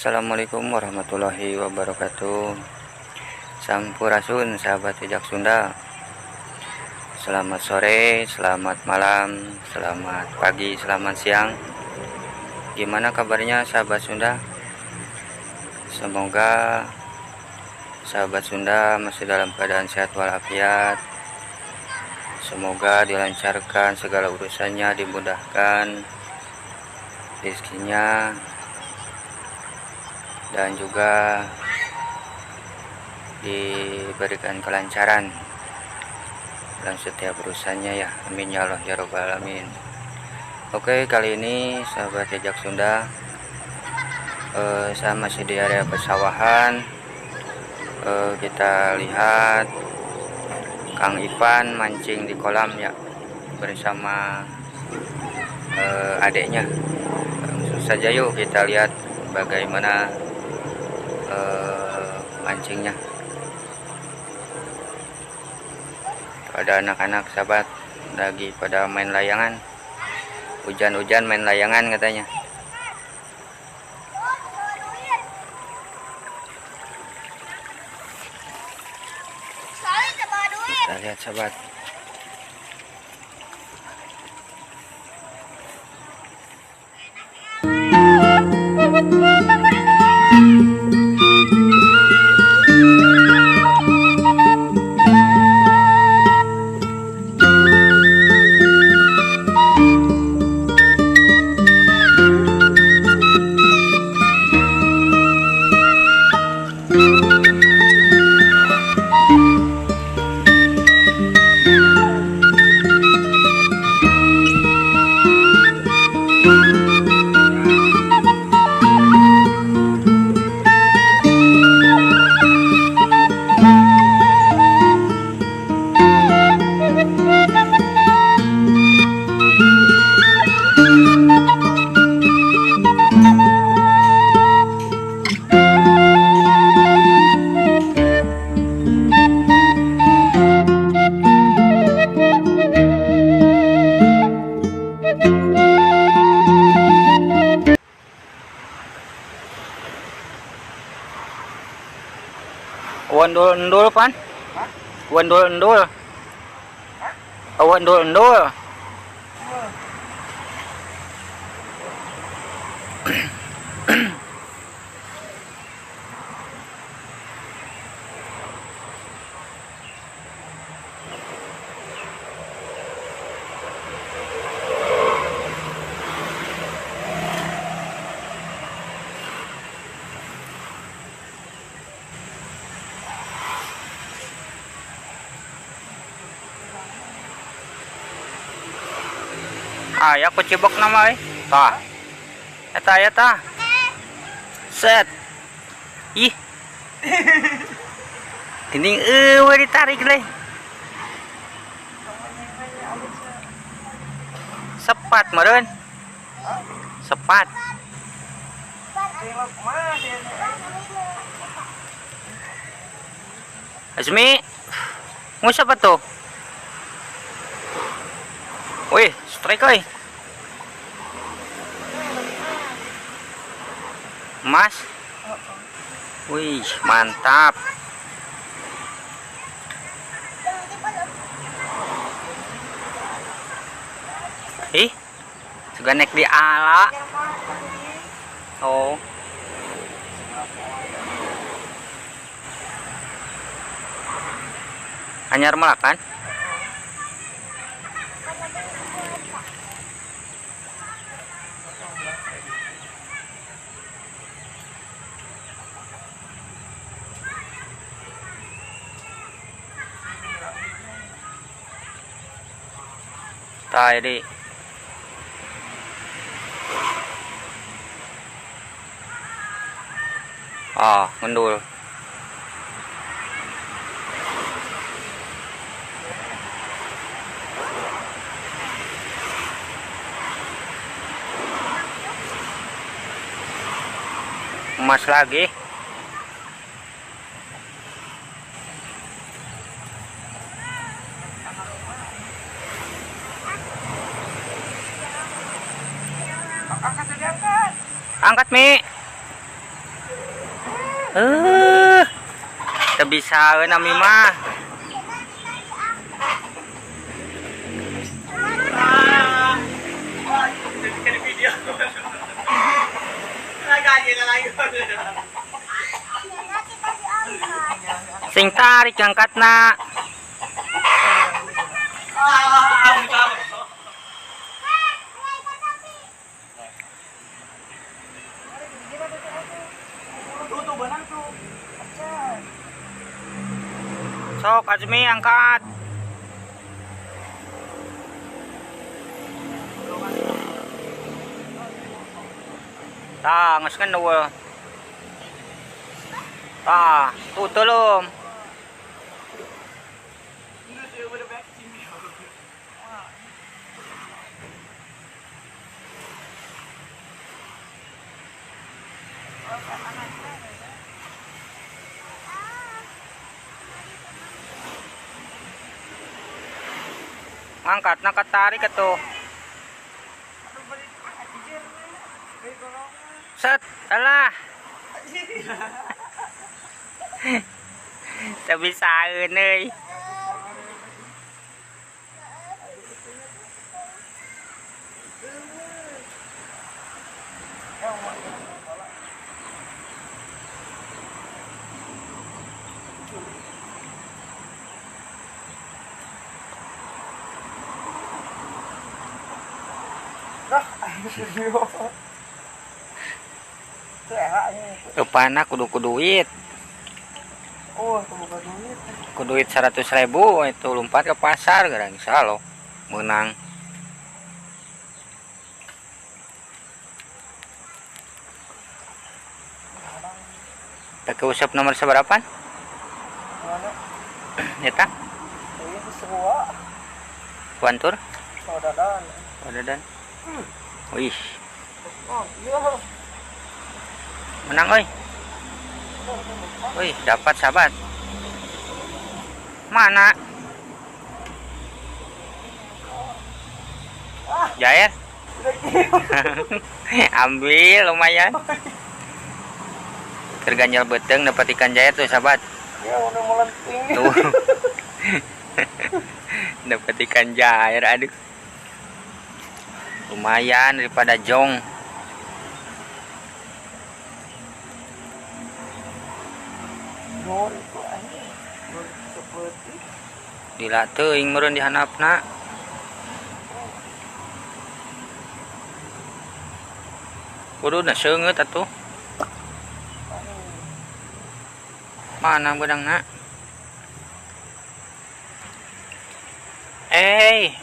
Assalamualaikum warahmatullahi wabarakatuh. Sampurasun sahabat jejak Sunda. Selamat sore, selamat malam, selamat pagi, selamat siang. Gimana kabarnya sahabat Sunda? Semoga sahabat Sunda masih dalam keadaan sehat walafiat. Semoga dilancarkan segala urusannya, dimudahkan rezekinya, dan juga diberikan kelancaran dalam setiap urusannya ya. Amin ya Allah ya Rabbal alamin. Oke, kali ini sahabat jejak Sunda, saya masih di area persawahan. Kita lihat Kang Ipan mancing di kolam ya bersama adiknya. Langsung saja yuk kita lihat bagaimana mancingnya. Ada anak-anak sahabat lagi pada main layangan, hujan-hujan main layangan katanya. Kita lihat sahabat. Endul pan? Endul. Endul. Ya aku cibok nama tah. Eta. Set. Ih. Ini ditarik leh. Sepat meureun. Sepat. Azmi. Ngusap apa tuh? Wih, strike euy. Mas. Wih, mantap. Ih, juga naik di ala. Oh. Anyar melakan. Tadi ngendul. Emas lagi. Angkat Mi. Bisa nami mah. Sing tarik angkatna. Sok Azmi angkat. Tah, geus ngeundeul. Tah, tuh teuleum. Angkat na katarik atuh. Set, alah. Teu bisaeun euy. Rupana kudu duit. Oh, kudu duit. Kudu duit 100.000 itu lompat ke pasar garang insya menang. Tak usap nomor seberapa? Mana? Eta? Ini semua. Wantur? Saudadan. Saudadan. Wih, Oh, iya. menang oi. Wih, dapat sahabat. Mana? Jair? Ambil lumayan. Terganjal beteng dapat ikan jair tuh sahabat. Ya udah melenting. Tuh. Dapat ikan jair, aduh. Lumayan daripada jong. Nur itu aneh. Nur seperti. Dila teuing meureun dihanapna. Kuduna seungeut atuh. Mana benangna?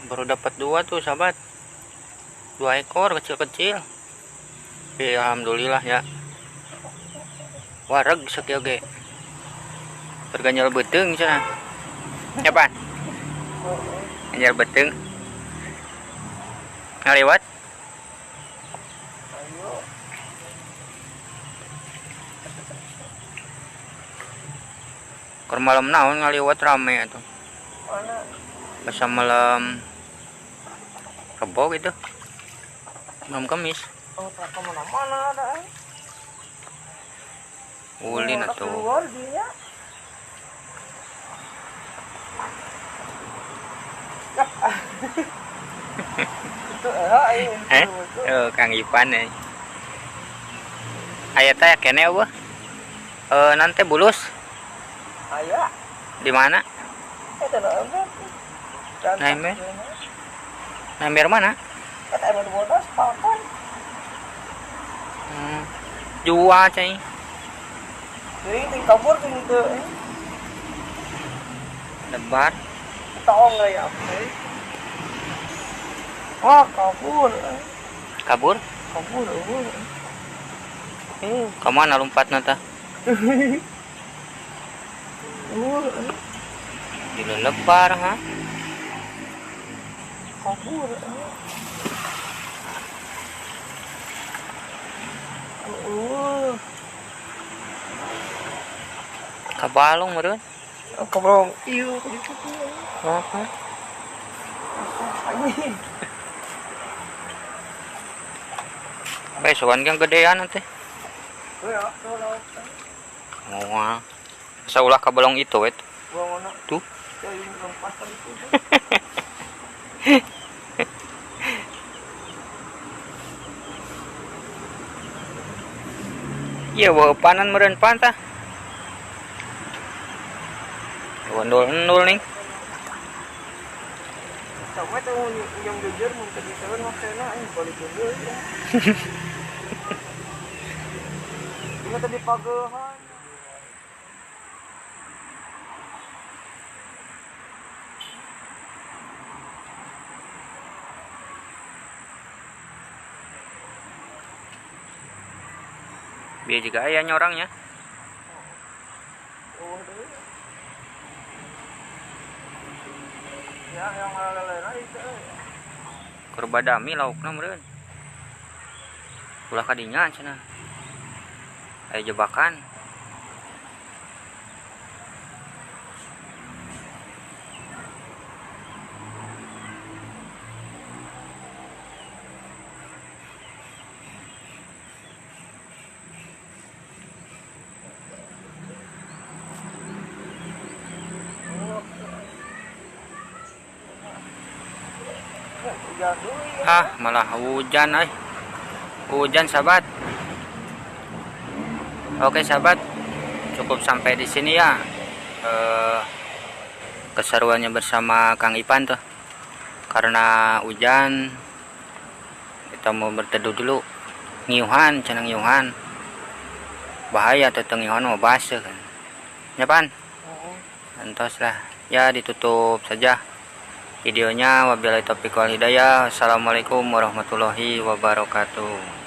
Baru dapat 2 tuh sahabat. 2 ekor kecil-kecil. Alhamdulillah ya. Wareg sakieu ge. Perganjal beteng cenah. Ya pan? Ganjal beteng. Ngaliwat? Ayo. Keur malam naon ngaliwat rame atuh. Mana? Pas malam Rebo gitu. Malam Kamis. Oh, tak kemana-mana ada. Ulin atuh. Keluar dia. Itu Kang Ipan nih. Aya teh kene eueuh. Nanti bulus. Aya. Di mana? Eta na. Naimber. Naimber mana? Eta emang bodas papan. Jua cai. Jadi ting kabur ting teu. Lebar. Taong lah ya. Wah, kabur. Kabur? Kabur. Kemana lompatna tah? Dilelebar ha? Kabur. Kabalong meureun. Kabalong. Ieu gitu. Apa? Besokan yang gedean nanti. Ya, Oh, Saulah ka balong itu wet. Buang mana? Tuh. Ya ini orang pasar itu. Iya, bawa panan meren pantah. Wandol nih. Sama itu yang jujur mungkin bisa kan maksudnya ini balik dulu ya. Ini tadi pagehan. Biar juga ayahnya orangnya. Oh, deh. Ya, yang lain-lain itu. Kerbadami laukna meureun. Ulah kadinya cenah. Aya jebakan. Hujan dulu ya. Malah hujan Hujan sahabat. Oke sahabat, cukup sampai di sini ya. Keseruannya bersama Kang Ipan tuh. Karena hujan, kita mau berteduh dulu. Ngiuhan, cenah ngiuhan. Bahaya tuh ngiuhan mau basah kan. Ya Pan? Entos lah. Ya ditutup saja videonya. Wabillahi taufiq wal hidayah. Assalamualaikum warahmatullahi wabarakatuh.